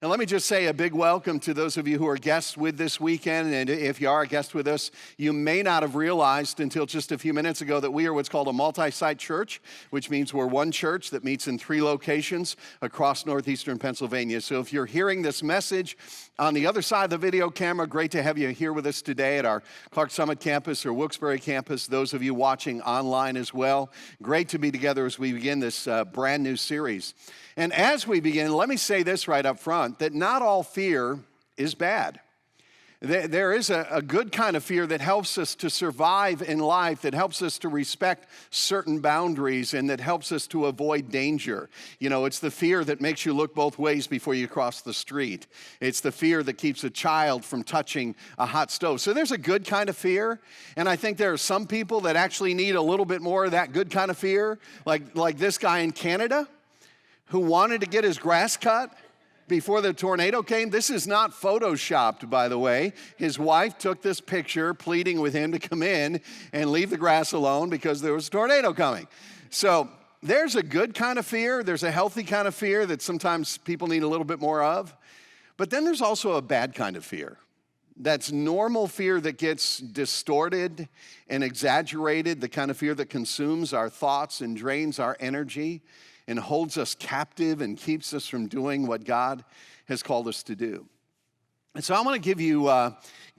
And let me just say a big welcome to those of you who are guests with this weekend. And if you are a guest with us, you may not have realized until just a few minutes ago that we are what's called a multi-site church, which means we're one church that meets in 3 locations across northeastern Pennsylvania. So if you're hearing this message on the other side of the video camera, great to have you here with us today at our Clark Summit campus or Wilkes-Barre campus. Those of you watching online as well, great to be together as we begin this brand new series. And as we begin, let me say this right up front, that not all fear is bad. There is a good kind of fear that helps us to survive in life, that helps us to respect certain boundaries, and that helps us to avoid danger. You know, it's the fear that makes you look both ways before you cross the street. It's the fear that keeps a child from touching a hot stove. So there's a good kind of fear, and I think there are some people that actually need a little bit more of that good kind of fear, like this guy in Canada, who wanted to get his grass cut before the tornado came. This is not photoshopped, by the way. His wife took this picture pleading with him to come in and leave the grass alone because there was a tornado coming. So there's a good kind of fear. There's a healthy kind of fear that sometimes people need a little bit more of. But then there's also a bad kind of fear. That's normal fear that gets distorted and exaggerated, the kind of fear that consumes our thoughts and drains our energy and holds us captive and keeps us from doing what God has called us to do. And so I want to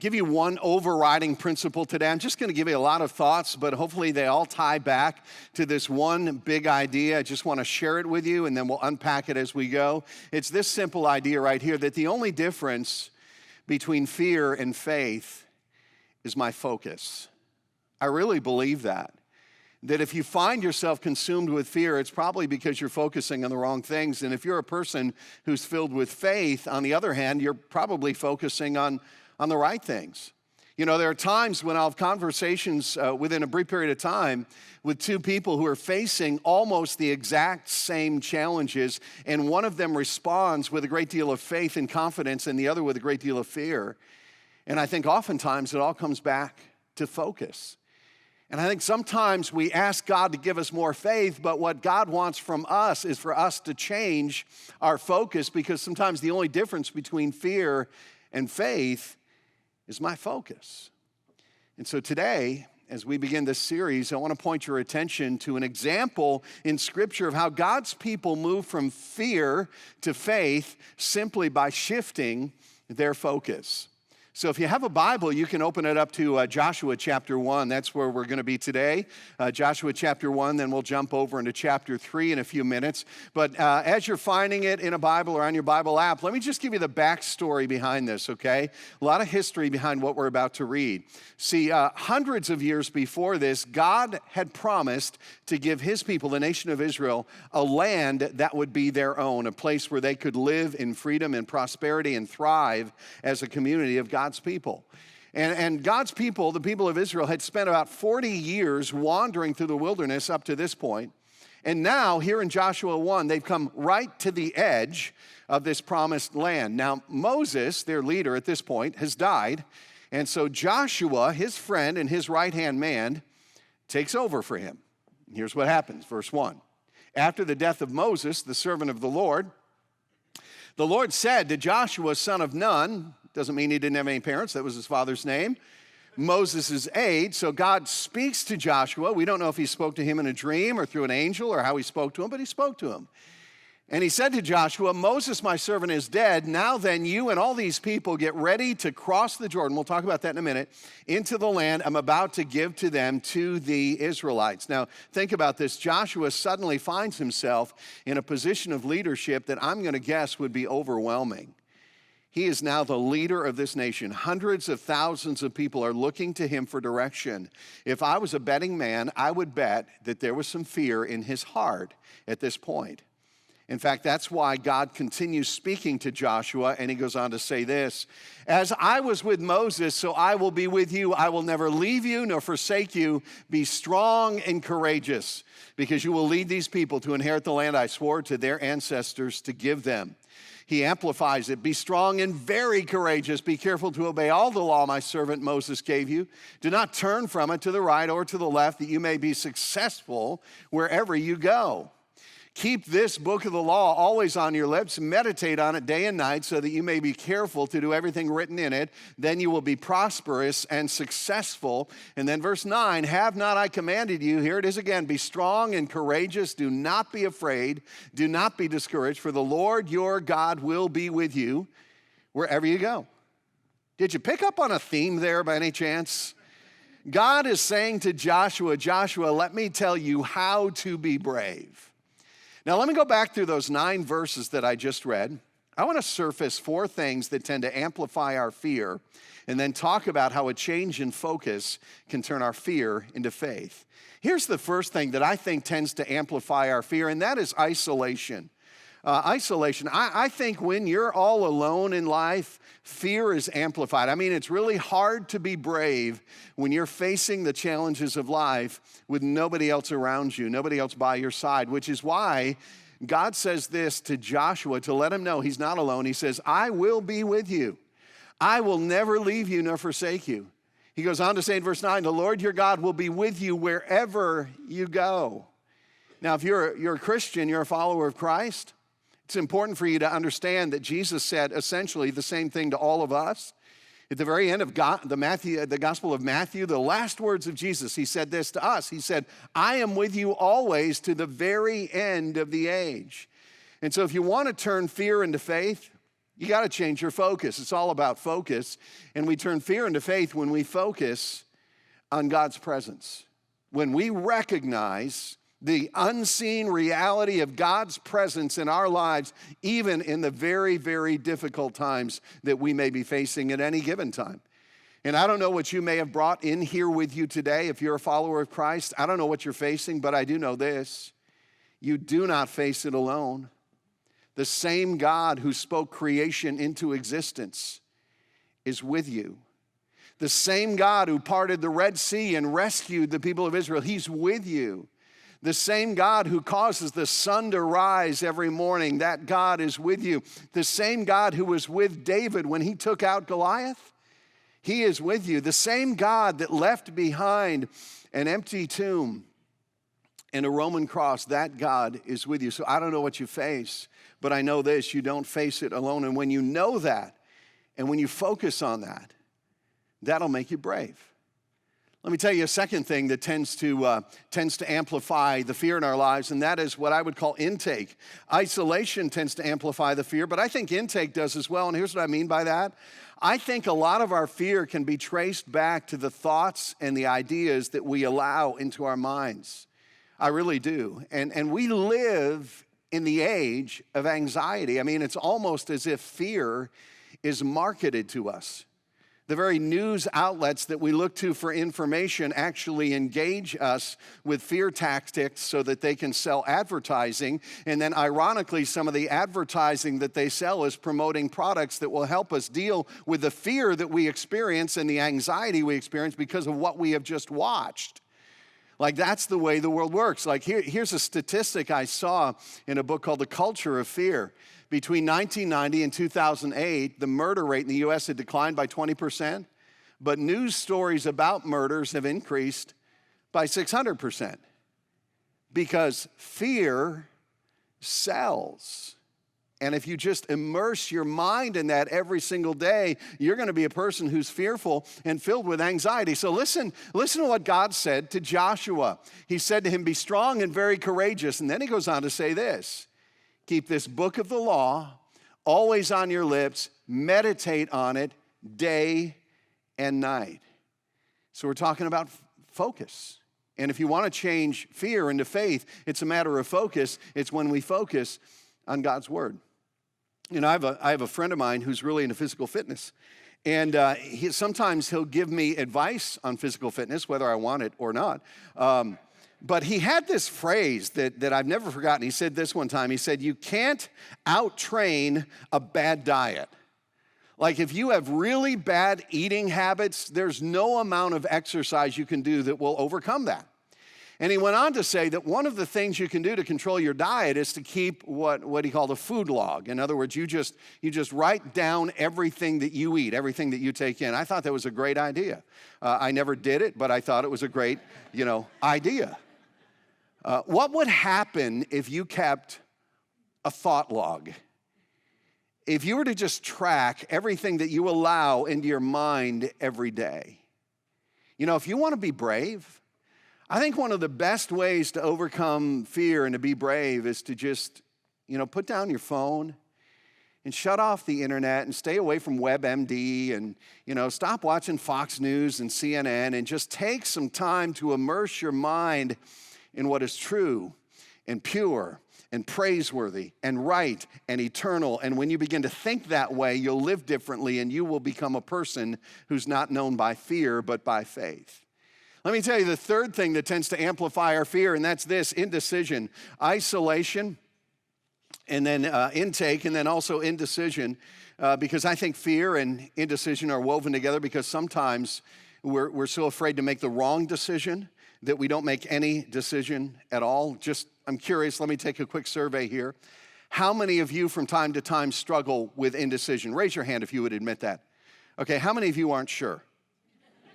give you one overriding principle today. I'm just going to give you a lot of thoughts, but hopefully they all tie back to this one big idea. I just want to share it with you, and then we'll unpack it as we go. It's this simple idea right here, that the only difference between fear and faith is my focus. I really believe that if you find yourself consumed with fear, it's probably because you're focusing on the wrong things. And if you're a person who's filled with faith, on the other hand, you're probably focusing on the right things. You know, there are times when I'll have conversations within a brief period of time with 2 people who are facing almost the exact same challenges, and one of them responds with a great deal of faith and confidence, and the other with a great deal of fear. And I think oftentimes it all comes back to focus. And I think sometimes we ask God to give us more faith, but what God wants from us is for us to change our focus, because sometimes the only difference between fear and faith is my focus. And so today, as we begin this series, I want to point your attention to an example in Scripture of how God's people move from fear to faith simply by shifting their focus. So if you have a Bible, you can open it up to Joshua chapter 1. That's where we're going to be today. Joshua chapter 1, then we'll jump over into chapter 3 in a few minutes. But as you're finding it in a Bible or on your Bible app, let me just give you the backstory behind this, okay? A lot of history behind what we're about to read. See, hundreds of years before this, God had promised to give his people, the nation of Israel, a land that would be their own, a place where they could live in freedom and prosperity and thrive as a community of God's people. And God's people, the people of Israel, had spent about 40 years wandering through the wilderness up to this point. And now, here in Joshua 1, they've come right to the edge of this promised land. Now, Moses, their leader at this point, has died. And so Joshua, his friend and his right-hand man, takes over for him. Here's what happens, verse 1. After the death of Moses, the servant of the Lord said to Joshua, son of Nun, doesn't mean he didn't have any parents, that was his father's name, Moses' aide. So God speaks to Joshua. We don't know if he spoke to him in a dream or through an angel or how he spoke to him, but he spoke to him. And he said to Joshua, Moses, my servant, is dead. Now then, you and all these people get ready to cross the Jordan. We'll talk about that in a minute. Into the land I'm about to give to them, to the Israelites. Now, think about this. Joshua suddenly finds himself in a position of leadership that I'm going to guess would be overwhelming. He is now the leader of this nation. Hundreds of thousands of people are looking to him for direction. If I was a betting man, I would bet that there was some fear in his heart at this point. In fact, that's why God continues speaking to Joshua, and he goes on to say this, as I was with Moses, so I will be with you. I will never leave you nor forsake you. Be strong and courageous, because you will lead these people to inherit the land I swore to their ancestors to give them. He amplifies it. Be strong and very courageous. Be careful to obey all the law my servant Moses gave you. Do not turn from it to the right or to the left, that you may be successful wherever you go. Keep this book of the law always on your lips. Meditate on it day and night so that you may be careful to do everything written in it. Then you will be prosperous and successful. And then verse 9, have not I commanded you, here it is again, be strong and courageous. Do not be afraid. Do not be discouraged, for the Lord your God will be with you wherever you go. Did you pick up on a theme there by any chance? God is saying to Joshua, Joshua, let me tell you how to be brave. Now, let me go back through those 9 verses that I just read. I want to surface 4 things that tend to amplify our fear and then talk about how a change in focus can turn our fear into faith. Here's the first thing that I think tends to amplify our fear, and that is isolation. Isolation. I think when you're all alone in life, fear is amplified. I mean, it's really hard to be brave when you're facing the challenges of life with nobody else around you, nobody else by your side, which is why God says this to Joshua to let him know he's not alone. He says, I will be with you. I will never leave you nor forsake you. He goes on to say in verse 9, the Lord your God will be with you wherever you go. Now, if you're a Christian, you're a follower of Christ, it's important for you to understand that Jesus said essentially the same thing to all of us. At the very end of the Gospel of Matthew, the last words of Jesus, he said this to us. He said, I am with you always to the very end of the age. And so if you want to turn fear into faith, you got to change your focus. It's all about focus. And we turn fear into faith when we focus on God's presence. When we recognize the unseen reality of God's presence in our lives, even in the very, very difficult times that we may be facing at any given time. And I don't know what you may have brought in here with you today. If you're a follower of Christ, I don't know what you're facing, but I do know this. You do not face it alone. The same God who spoke creation into existence is with you. The same God who parted the Red Sea and rescued the people of Israel, he's with you. The same God who causes the sun to rise every morning, that God is with you. The same God who was with David when he took out Goliath, he is with you. The same God that left behind an empty tomb and a Roman cross, that God is with you. So I don't know what you face, but I know this, you don't face it alone. And when you know that, and when you focus on that, that'll make you brave. Let me tell you a second thing that tends to amplify the fear in our lives, and that is what I would call intake. Isolation tends to amplify the fear, but I think intake does as well, and here's what I mean by that. I think a lot of our fear can be traced back to the thoughts and the ideas that we allow into our minds. I really do. And we live in the age of anxiety. I mean, it's almost as if fear is marketed to us. The very news outlets that we look to for information actually engage us with fear tactics so that they can sell advertising. And then ironically, some of the advertising that they sell is promoting products that will help us deal with the fear that we experience and the anxiety we experience because of what we have just watched. Like, that's the way the world works. Like, here's a statistic I saw in a book called The Culture of Fear. Between 1990 and 2008, the murder rate in the U.S. had declined by 20%, but news stories about murders have increased by 600% because fear sells. And if you just immerse your mind in that every single day, you're going to be a person who's fearful and filled with anxiety. So listen to what God said to Joshua. He said to him, be strong and very courageous. And then he goes on to say this. Keep this book of the law always on your lips. Meditate on it day and night. So we're talking about focus. And if you want to change fear into faith, it's a matter of focus. It's when we focus on God's word. You know, I have a friend of mine who's really into physical fitness. And sometimes he'll give me advice on physical fitness, whether I want it or not. But he had this phrase that I've never forgotten. He said this one time. He said, you can't out-train a bad diet. Like, if you have really bad eating habits, there's no amount of exercise you can do that will overcome that. And he went on to say that one of the things you can do to control your diet is to keep what he called a food log. In other words, you just write down everything that you eat, everything that you take in. I thought that was a great idea. I never did it, but I thought it was a great, idea. What would happen if you kept a thought log? If you were to just track everything that you allow into your mind every day? You know, if you want to be brave, I think one of the best ways to overcome fear and to be brave is to just, put down your phone and shut off the internet and stay away from WebMD and, stop watching Fox News and CNN and just take some time to immerse your mind in what is true and pure and praiseworthy and right and eternal. And when you begin to think that way, you'll live differently and you will become a person who's not known by fear, but by faith. Let me tell you the third thing that tends to amplify our fear, and that's this: indecision, isolation, and then intake, and then also indecision, because I think fear and indecision are woven together because sometimes we're so afraid to make the wrong decision that we don't make any decision at all. I'm curious, let me take a quick survey here. How many of you from time to time struggle with indecision? Raise your hand if you would admit that. Okay, how many of you aren't sure?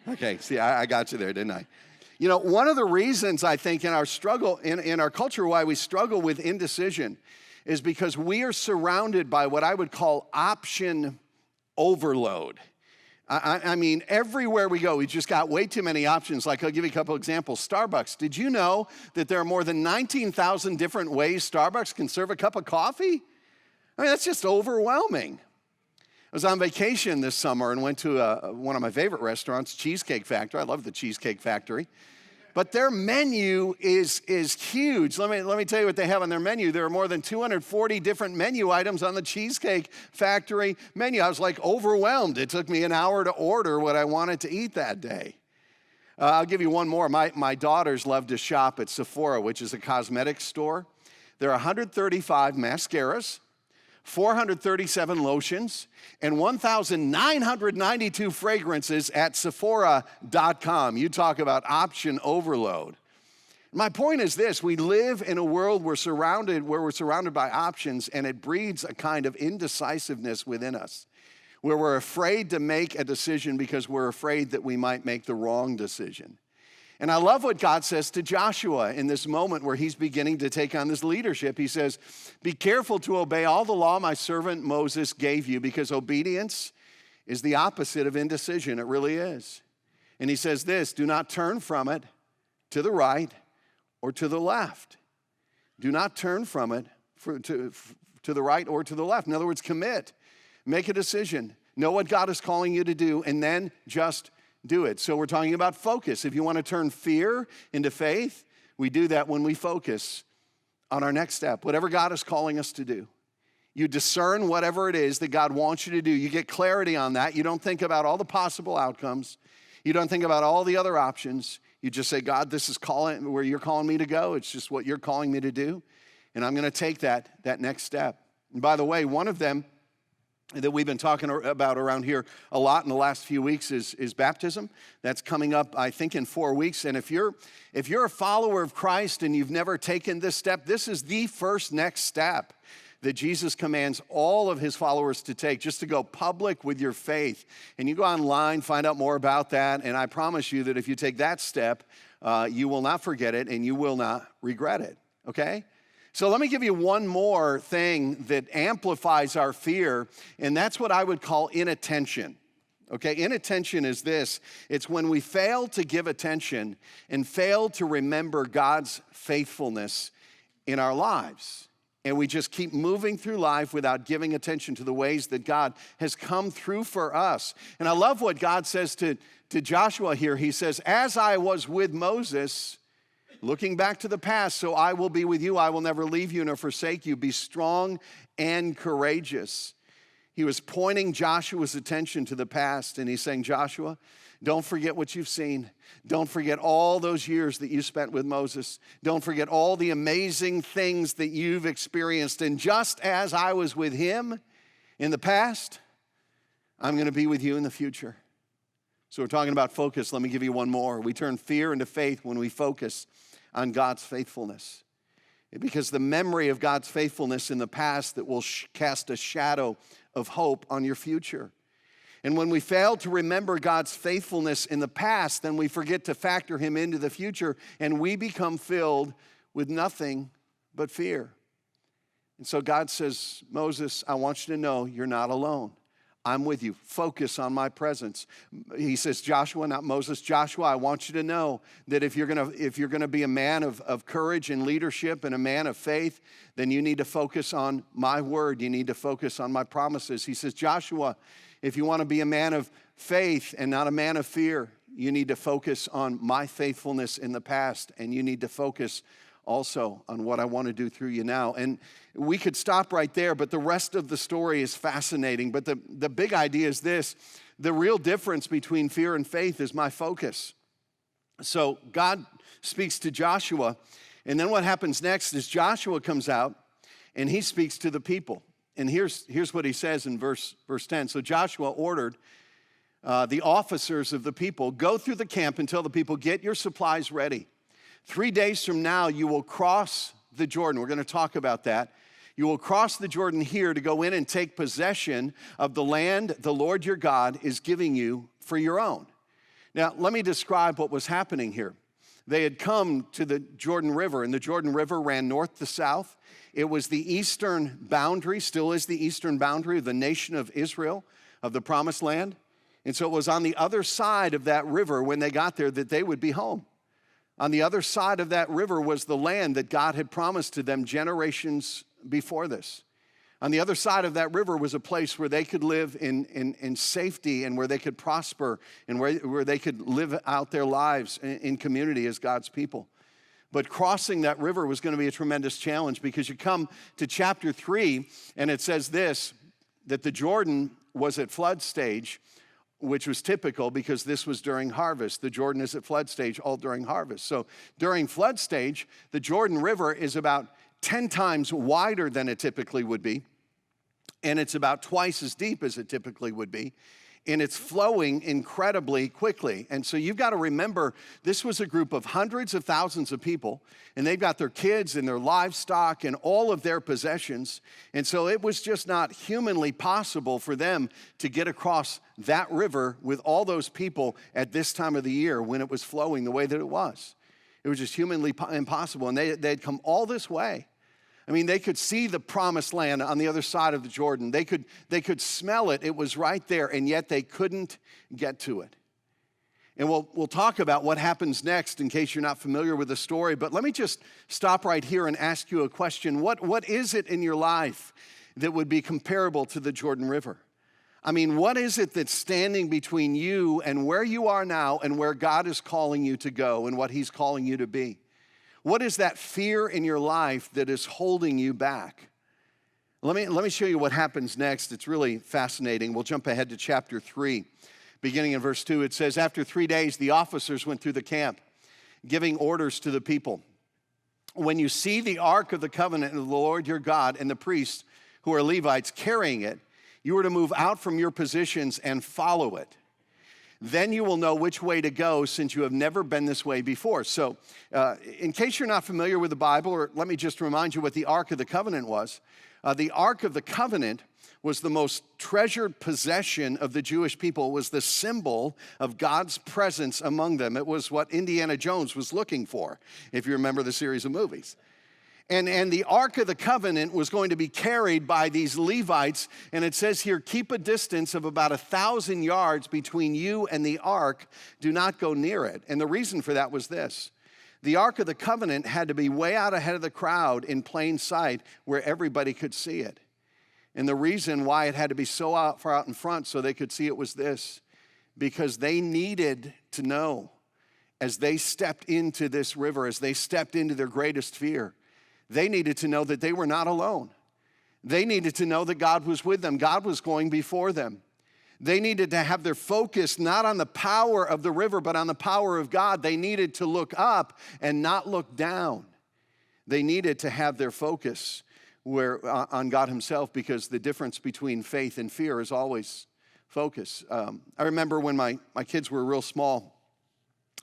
Okay, see, I got you there, didn't I? One of the reasons I think in our struggle, in our culture, why we struggle with indecision is because we are surrounded by what I would call option overload. I mean, everywhere we go, we just got way too many options. Like, I'll give you a couple examples. Starbucks. Did you know that there are more than 19,000 different ways Starbucks can serve a cup of coffee? I mean, that's just overwhelming. I was on vacation this summer and went to one of my favorite restaurants, Cheesecake Factory. I love the Cheesecake Factory. But their menu is huge. Let me tell you what they have on their menu. There are more than 240 different menu items on the Cheesecake Factory menu. I was like overwhelmed. It took me an hour to order what I wanted to eat that day. I'll give you one more. My daughters love to shop at Sephora, which is a cosmetics store. There are 135 mascaras, 437 lotions, and 1,992 fragrances at Sephora.com. You talk about option overload. My point is this: we live in a world where we're surrounded by options, and it breeds a kind of indecisiveness within us, where we're afraid to make a decision because we're afraid that we might make the wrong decision. And I love what God says to Joshua in this moment where he's beginning to take on this leadership. He says, be careful to obey all the law my servant Moses gave you, because obedience is the opposite of indecision. It really is. And he says this: do not turn from it to the right or to the left. Do not turn from it to the right or to the left. In other words, commit. Make a decision. Know what God is calling you to do, and then just do it. So we're talking about focus. If you want to turn fear into faith, we do that when we focus on our next step, whatever God is calling us to do. You discern whatever it is that God wants you to do. You get clarity on that. You don't think about all the possible outcomes. You don't think about all the other options. You just say, God, this is where you're calling me to go. It's just what you're calling me to do. And I'm going to take that next step. And by the way, one of them that we've been talking about around here a lot in the last few weeks is baptism. That's coming up, I think, in 4 weeks. And if you're a follower of Christ and you've never taken this step, this is the first next step that Jesus commands all of his followers to take, just to go public with your faith. And you go online, find out more about that, and I promise you that if you take that step, you will not forget it and you will not regret it, okay? So let me give you one more thing that amplifies our fear, and that's what I would call inattention. Okay, inattention is this: it's when we fail to give attention and fail to remember God's faithfulness in our lives. And we just keep moving through life without giving attention to the ways that God has come through for us. And I love what God says to Joshua here. He says, as I was with Moses, looking back to the past, so I will be with you. I will never leave you nor forsake you. Be strong and courageous. He was pointing Joshua's attention to the past, and he's saying, Joshua, don't forget what you've seen. Don't forget all those years that you spent with Moses. Don't forget all the amazing things that you've experienced. And just as I was with him in the past, I'm going to be with you in the future. So we're talking about focus. Let me give you one more. We turn fear into faith when we focus on God's faithfulness. Because the memory of God's faithfulness in the past that will cast a shadow of hope on your future. And when we fail to remember God's faithfulness in the past, then we forget to factor him into the future, and we become filled with nothing but fear. And so God says, Moses, I want you to know you're not alone. I'm with you. Focus on my presence. He says, Joshua, not Moses, Joshua, I want you to know that if you're gonna be a man of courage and leadership and a man of faith, then you need to focus on my word. You need to focus on my promises. He says, Joshua, if you want to be a man of faith and not a man of fear, you need to focus on my faithfulness in the past, and you need to focus also on what I want to do through you now. And we could stop right there, but the rest of the story is fascinating. But the big idea is this: the real difference between fear and faith is my focus. So God speaks to Joshua, and then what happens next is Joshua comes out and he speaks to the people. And here's what he says in verse 10. So Joshua ordered the officers of the people, go through the camp and tell the people, get your supplies ready. 3 days from now, you will cross the Jordan. We're going to talk about that. You will cross the Jordan here to go in and take possession of the land the Lord your God is giving you for your own. Now, let me describe what was happening here. They had come to the Jordan River, and the Jordan River ran north to south. It was the eastern boundary, still is the eastern boundary of the nation of Israel, of the Promised Land. And so it was on the other side of that river when they got there that they would be home. On the other side of that river was the land that God had promised to them generations before this. On the other side of that river was a place where they could live in safety and where they could prosper and where they could live out their lives in community as God's people. But crossing that river was going to be a tremendous challenge, because you come to chapter 3 and it says this, that the Jordan was at flood stage, which was typical because this was during harvest. The Jordan is at flood stage all during harvest. So during flood stage, the Jordan River is about 10 times wider than it typically would be, and it's about twice as deep as it typically would be, and it's flowing incredibly quickly. And so you've got to remember, this was a group of hundreds of thousands of people, and they've got their kids and their livestock and all of their possessions. And so it was just not humanly possible for them to get across that river with all those people at this time of the year when it was flowing the way that it was. It was just humanly impossible. And they'd come all this way. I mean, they could see the promised land on the other side of the Jordan. They could smell it. It was right there, and yet they couldn't get to it. And we'll talk about what happens next in case you're not familiar with the story. But let me just stop right here and ask you a question. What is it in your life that would be comparable to the Jordan River? I mean, what is it that's standing between you and where you are now and where God is calling you to go and what He's calling you to be? What is that fear in your life that is holding you back? Let me show you what happens next. It's really fascinating. We'll jump ahead to chapter 3. Beginning in verse 2, it says, after 3 days, the officers went through the camp, giving orders to the people. When you see the ark of the covenant of the Lord your God and the priests who are Levites carrying it, you are to move out from your positions and follow it. Then you will know which way to go, since you have never been this way before. So in case you're not familiar with the Bible, or let me just remind you what the Ark of the Covenant was. The Ark of the Covenant was the most treasured possession of the Jewish people. It was the symbol of God's presence among them. It was what Indiana Jones was looking for, if you remember the series of movies. And the Ark of the Covenant was going to be carried by these Levites. And it says here, keep a distance of about 1,000 yards between you and the Ark. Do not go near it. And the reason for that was this. The Ark of the Covenant had to be way out ahead of the crowd in plain sight where everybody could see it. And the reason why it had to be so far out in front so they could see it was this. Because they needed to know, as they stepped into this river, as they stepped into their greatest fear, they needed to know that they were not alone. They needed to know that God was with them. God was going before them. They needed to have their focus not on the power of the river, but on the power of God. They needed to look up and not look down. They needed to have their focus on God Himself, because the difference between faith and fear is always focus. I remember when my kids were real small,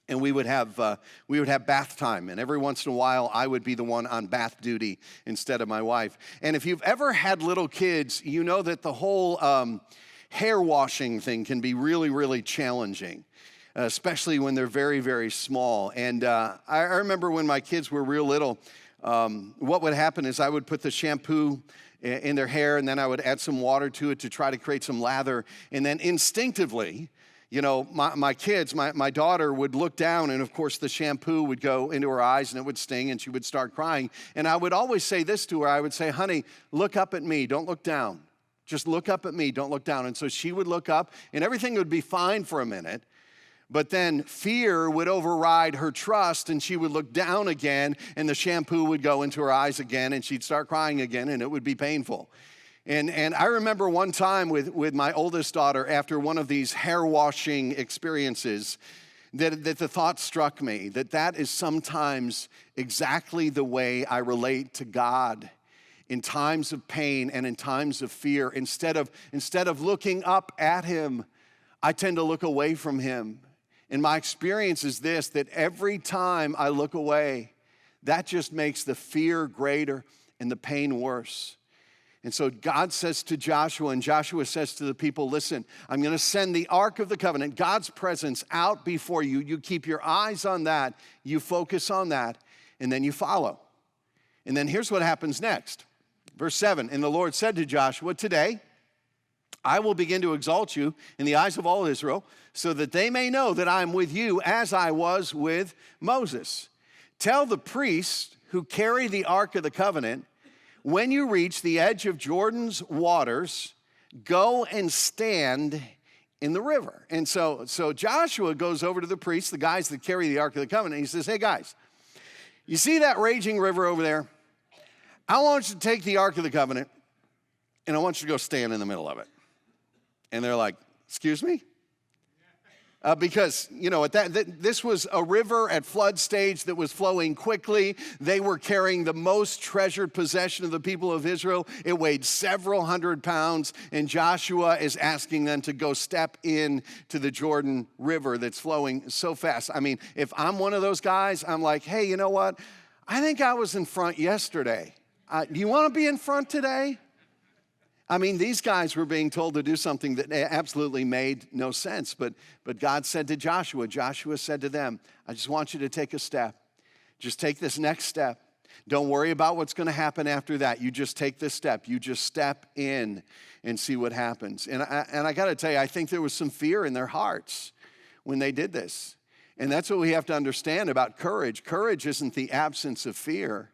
and we would have bath time, and every once in a while I would be the one on bath duty instead of my wife. And if you've ever had little kids, you know that the whole hair washing thing can be really, really challenging, especially when they're very, very small. And I remember when my kids were real little, what would happen is I would put the shampoo in their hair, and then I would add some water to it to try to create some lather. And then instinctively, my kids, my daughter would look down, and of course the shampoo would go into her eyes and it would sting and she would start crying. And I would always say this to her. I would say, honey, look up at me, don't look down. Just look up at me, don't look down. And so she would look up and everything would be fine for a minute. But then fear would override her trust, and she would look down again, and the shampoo would go into her eyes again, and she'd start crying again, and it would be painful. And I remember one time with my oldest daughter, after one of these hair washing experiences, that the thought struck me that is sometimes exactly the way I relate to God in times of pain and in times of fear. Instead of looking up at him, I tend to look away from him. And my experience is this, that every time I look away, that just makes the fear greater and the pain worse. And so God says to Joshua, and Joshua says to the people, listen, I'm going to send the Ark of the Covenant, God's presence, out before you. You keep your eyes on that, you focus on that, and then you follow. And then here's what happens next. Verse 7, and the Lord said to Joshua, today I will begin to exalt you in the eyes of all Israel, so that they may know that I am with you as I was with Moses. Tell the priests who carry the Ark of the Covenant, when you reach the edge of Jordan's waters, go and stand in the river. And so Joshua goes over to the priests, the guys that carry the Ark of the Covenant, and he says, hey guys, you see that raging river over there? I want you to take the Ark of the Covenant, and I want you to go stand in the middle of it. And they're like, excuse me? Because, this was a river at flood stage that was flowing quickly. They were carrying the most treasured possession of the people of Israel. It weighed several hundred pounds, and Joshua is asking them to go step in to the Jordan River that's flowing so fast. I mean, if I'm one of those guys, I'm like, hey, you know what? I think I was in front yesterday. Do you want to be in front today? I mean, these guys were being told to do something that absolutely made no sense. But God said to Joshua said to them, I just want you to take a step. Just take this next step. Don't worry about what's going to happen after that. You just take this step. You just step in and see what happens. And I got to tell you, I think there was some fear in their hearts when they did this. And that's what we have to understand about courage. Courage isn't the absence of fear.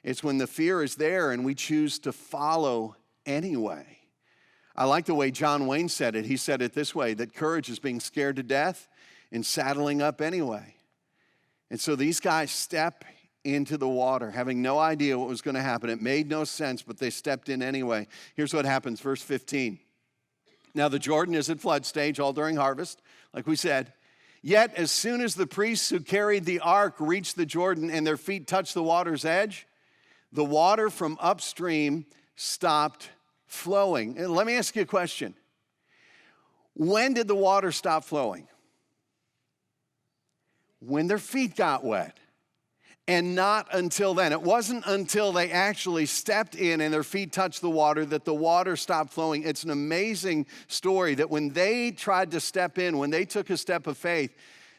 It's when the fear is there and we choose to follow anyway. I like the way John Wayne said it. He said it this way, that courage is being scared to death and saddling up anyway. And so these guys step into the water, having no idea what was going to happen. It made no sense, but they stepped in anyway. Here's what happens, verse 15. Now the Jordan is at flood stage, all during harvest, like we said. Yet as soon as the priests who carried the ark reached the Jordan and their feet touched the water's edge, the water from upstream stopped flowing. And let me ask you a question. When did the water stop flowing? When their feet got wet. And not until then. It wasn't until they actually stepped in and their feet touched the water that the water stopped flowing. It's an amazing story that when they tried to step in, when they took a step of faith,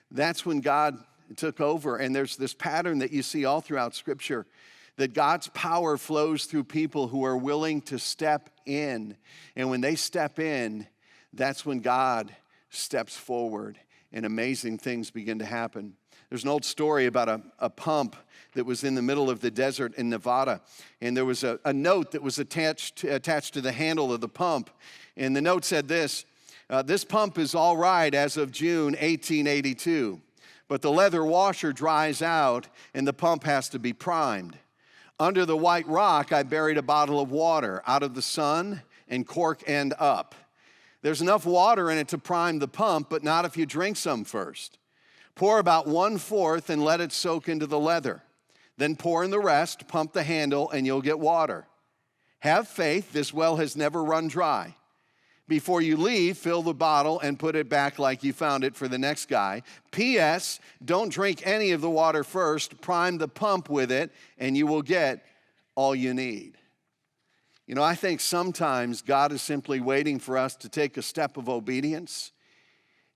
that's when God took over. And there's this pattern that you see all throughout Scripture, that God's power flows through people who are willing to step in. And when they step in, that's when God steps forward and amazing things begin to happen. There's an old story about a pump that was in the middle of the desert in Nevada. And there was a note that was attached to the handle of the pump. And the note said this pump is all right as of June 1882, but the leather washer dries out and the pump has to be primed. Under the white rock, I buried a bottle of water out of the sun and cork end up. There's enough water in it to prime the pump, but not if you drink some first. Pour about 1/4 and let it soak into the leather. Then pour in the rest, pump the handle, and you'll get water. Have faith, this well has never run dry. Before you leave, fill the bottle and put it back like you found it for the next guy. P.S. Don't drink any of the water first. Prime the pump with it, and you will get all you need. You know, I think sometimes God is simply waiting for us to take a step of obedience,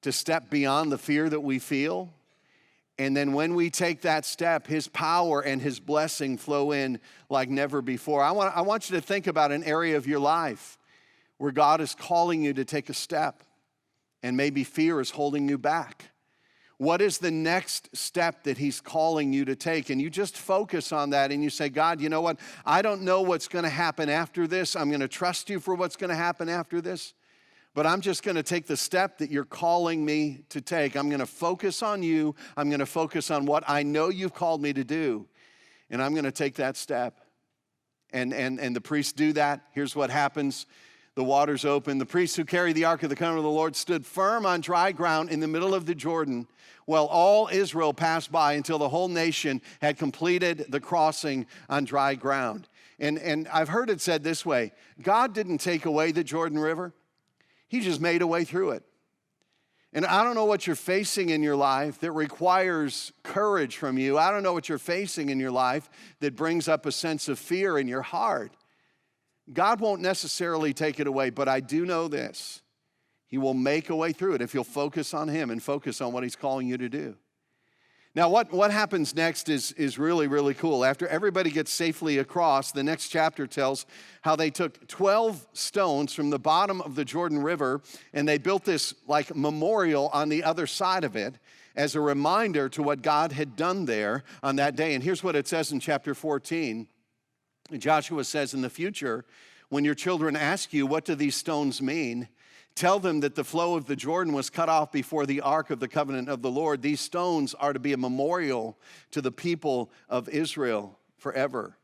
to step beyond the fear that we feel, And then when we take that step, his power and his blessing flow in like never before. I want you to think about an area of your life where God is calling you to take a step, and maybe fear is holding you back. What is the next step that he's calling you to take? And you just focus on that and you say, God, you know what? I don't know what's going to happen after this. I'm going to trust you for what's going to happen after this. But I'm just going to take the step that you're calling me to take. I'm going to focus on you. I'm going to focus on what I know you've called me to do. And I'm going to take that step. And the priests do that. Here's what happens. The waters open. The priests who carried the ark of the covenant of the Lord stood firm on dry ground in the middle of the Jordan, while all Israel passed by until the whole nation had completed the crossing on dry ground. And I've heard it said this way: God didn't take away the Jordan River. He just made a way through it. And I don't know what you're facing in your life that requires courage from you. I don't know what you're facing in your life that brings up a sense of fear in your heart. God won't necessarily take it away, but I do know this: he will make a way through it if you'll focus on him and focus on what he's calling you to do. Now, what happens next is really, really cool. After everybody gets safely across, the next chapter tells how they took 12 stones from the bottom of the Jordan River, and they built this like memorial on the other side of it as a reminder to what God had done there on that day. And here's what it says in chapter 14. Joshua says, in the future, when your children ask you, what do these stones mean? Tell them that the flow of the Jordan was cut off before the ark of the covenant of the Lord. These stones are to be a memorial to the people of Israel forever.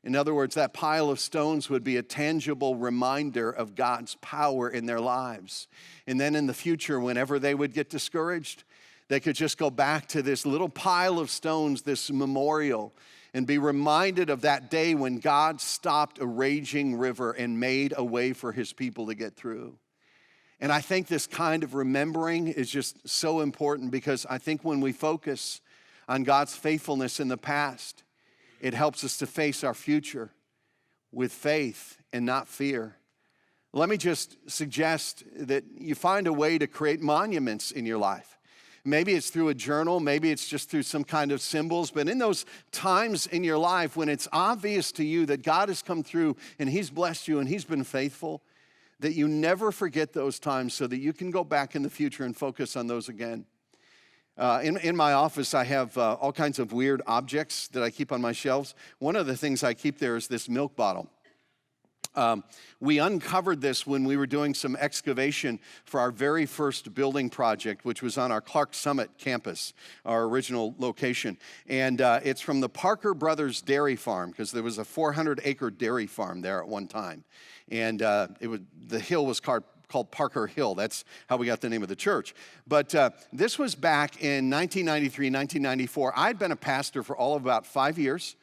In other words, that pile of stones would be a tangible reminder of God's power in their lives. And then in the future, whenever they would get discouraged, they could just go back to this little pile of stones, this memorial, and be reminded of that day when God stopped a raging river and made a way for his people to get through. And I think this kind of remembering is just so important, because I think when we focus on God's faithfulness in the past, it helps us to face our future with faith and not fear. Let me just suggest that you find a way to create monuments in your life. Maybe it's through a journal, maybe it's just through some kind of symbols, but in those times in your life when it's obvious to you that God has come through and he's blessed you and he's been faithful, that you never forget those times so that you can go back in the future and focus on those again. In my office, I have all kinds of weird objects that I keep on my shelves. One of the things I keep there is this milk bottle. We uncovered this when we were doing some excavation for our very first building project, which was on our Clark Summit campus, our original location. And it's from the Parker Brothers Dairy Farm, because there was a 400-acre dairy farm there at one time. And the hill was called Parker Hill. That's how we got the name of the church. But this was back in 1993, 1994. I'd been a pastor for all of about 5 years.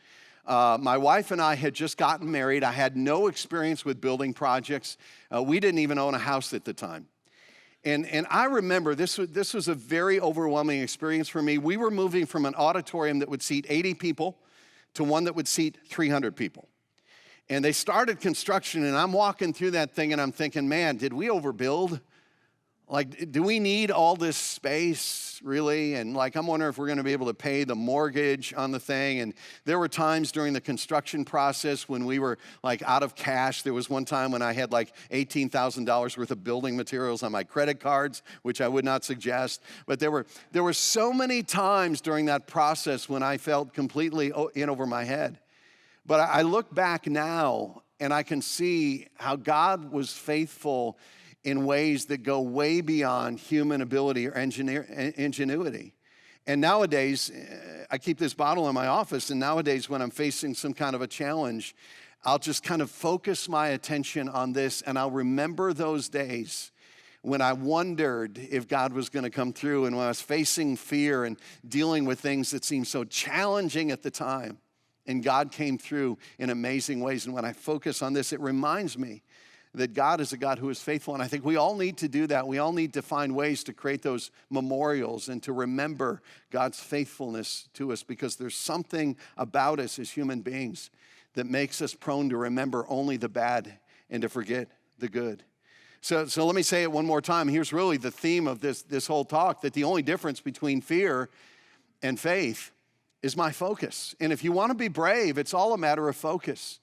My wife and I had just gotten married. I had no experience with building projects. We didn't even own a house at the time. And I remember this was a very overwhelming experience for me. We were moving from an auditorium that would seat 80 people to one that would seat 300 people. And they started construction, and I'm walking through that thing, and I'm thinking, man, did we overbuild? Like, do we need all this space, really? And like, I'm wondering if we're going to be able to pay the mortgage on the thing. And there were times during the construction process when we were like out of cash. There was one time when I had like $18,000 worth of building materials on my credit cards, which I would not suggest. But there were so many times during that process when I felt completely in over my head. But I look back now, and I can see how God was faithful in ways that go way beyond human ability or ingenuity. And nowadays, I keep this bottle in my office, and nowadays when I'm facing some kind of a challenge, I'll just kind of focus my attention on this, and I'll remember those days when I wondered if God was going to come through, and when I was facing fear and dealing with things that seemed so challenging at the time. And God came through in amazing ways. And when I focus on this, it reminds me that God is a God who is faithful. And I think we all need to do that. We all need to find ways to create those memorials and to remember God's faithfulness to us, because there's something about us as human beings that makes us prone to remember only the bad and to forget the good. So let me say it one more time. Here's really the theme of this whole talk, that the only difference between fear and faith is my focus. And if you want to be brave, it's all a matter of focus.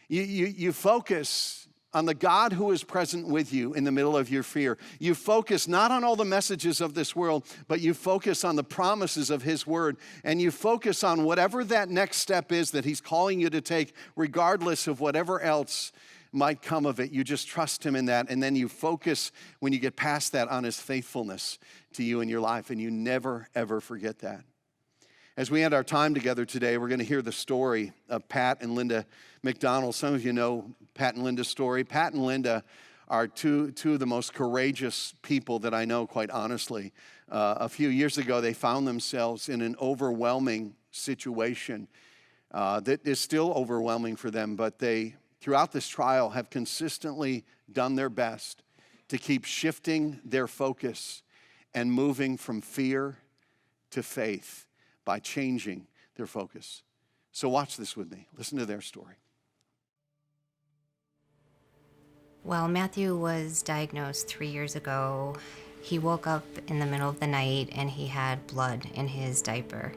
You focus on the God who is present with you in the middle of your fear. You focus not on all the messages of this world, but you focus on the promises of his word. And you focus on whatever that next step is that he's calling you to take, regardless of whatever else might come of it. You just trust him in that. And then you focus, when you get past that, on his faithfulness to you in your life. And you never, ever forget that. As we end our time together today, we're going to hear the story of Pat and Linda Mcdonald. Some of you know Pat and Linda's story. Pat and Linda are two of the most courageous people that I know, quite honestly. A few years ago, they found themselves in an overwhelming situation that is still overwhelming for them, but they, throughout this trial, have consistently done their best to keep shifting their focus and moving from fear to faith by changing their focus. So watch this with me. Listen to their story. Well, Matthew was diagnosed 3 years ago. He woke up in the middle of the night and he had blood in his diaper.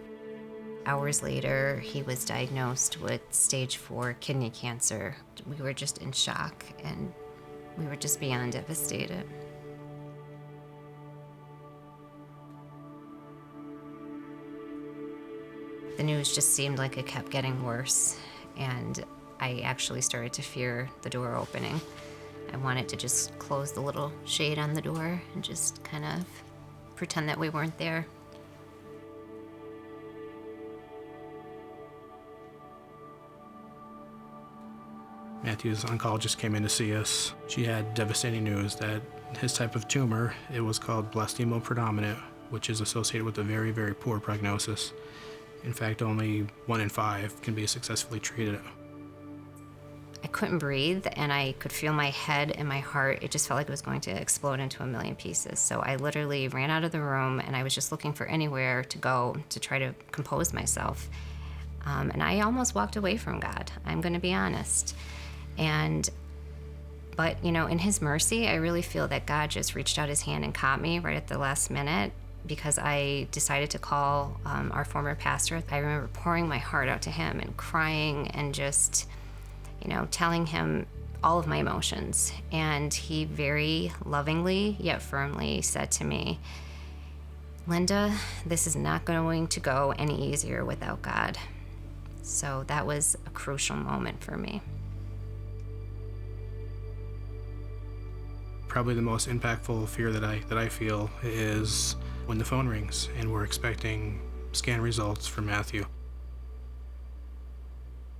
Hours later, he was diagnosed with stage 4 kidney cancer. We were just in shock and we were just beyond devastated. The news just seemed like it kept getting worse, and I actually started to fear the door opening. I wanted to just close the little shade on the door and just kind of pretend that we weren't there. Matthew's oncologist came in to see us. She had devastating news that his type of tumor, it was called blastemo predominant, which is associated with a very, very poor prognosis. In fact, only 1 in 5 can be successfully treated. I couldn't breathe, and I could feel my head and my heart. It just felt like it was going to explode into a million pieces. So I literally ran out of the room, and I was just looking for anywhere to go to try to compose myself. And I almost walked away from God, I'm going to be honest. But, you know, in his mercy, I really feel that God just reached out his hand and caught me right at the last minute, because I decided to call our former pastor. I remember pouring my heart out to him and crying and just, you know, telling him all of my emotions. And he very lovingly yet firmly said to me, "Linda, this is not going to go any easier without God." So that was a crucial moment for me. Probably the most impactful fear that I feel is when the phone rings and we're expecting scan results for Matthew.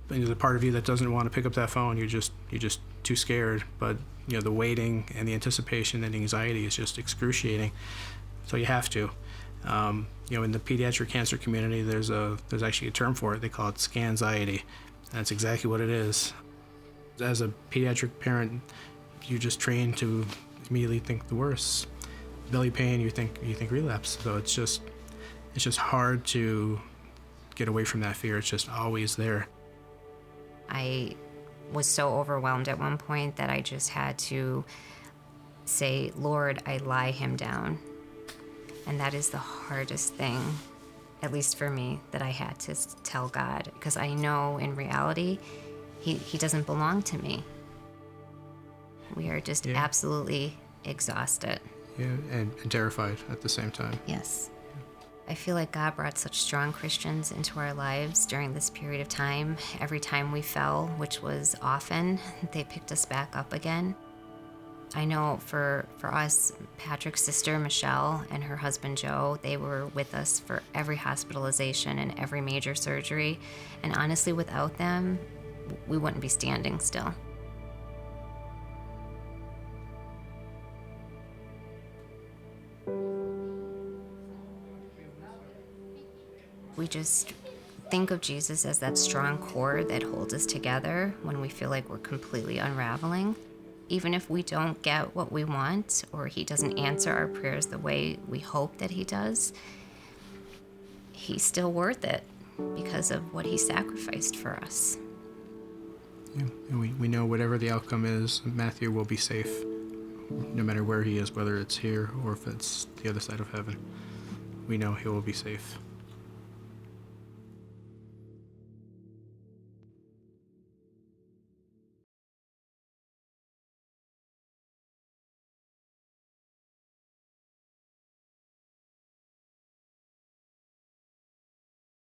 And there's a part of you that doesn't want to pick up that phone. You're just too scared. But you know, the waiting and the anticipation and the anxiety is just excruciating. So you have to. You know, in the pediatric cancer community, there's actually a term for it. They call it scanxiety. That's exactly what it is. As a pediatric parent, you're just trained to immediately think the worst. Belly pain, you think relapse. So it's just hard to get away from that fear. It's just always there. I was so overwhelmed at one point that I just had to say, "Lord, I lie him down." And that is the hardest thing, at least for me, that I had to tell God, because I know in reality, he doesn't belong to me. We are just absolutely exhausted. Yeah, and terrified at the same time. Yes. I feel like God brought such strong Christians into our lives during this period of time. Every time we fell, which was often, they picked us back up again. I know for us, Patrick's sister, Michelle, and her husband, Joe, they were with us for every hospitalization and every major surgery. And honestly, without them, we wouldn't be standing still. We just think of Jesus as that strong cord that holds us together when we feel like we're completely unraveling. Even if we don't get what we want, or he doesn't answer our prayers the way we hope that he does, he's still worth it because of what he sacrificed for us. Yeah, and we know whatever the outcome is, Matthew will be safe, no matter where he is, whether it's here or if it's the other side of heaven. We know he will be safe.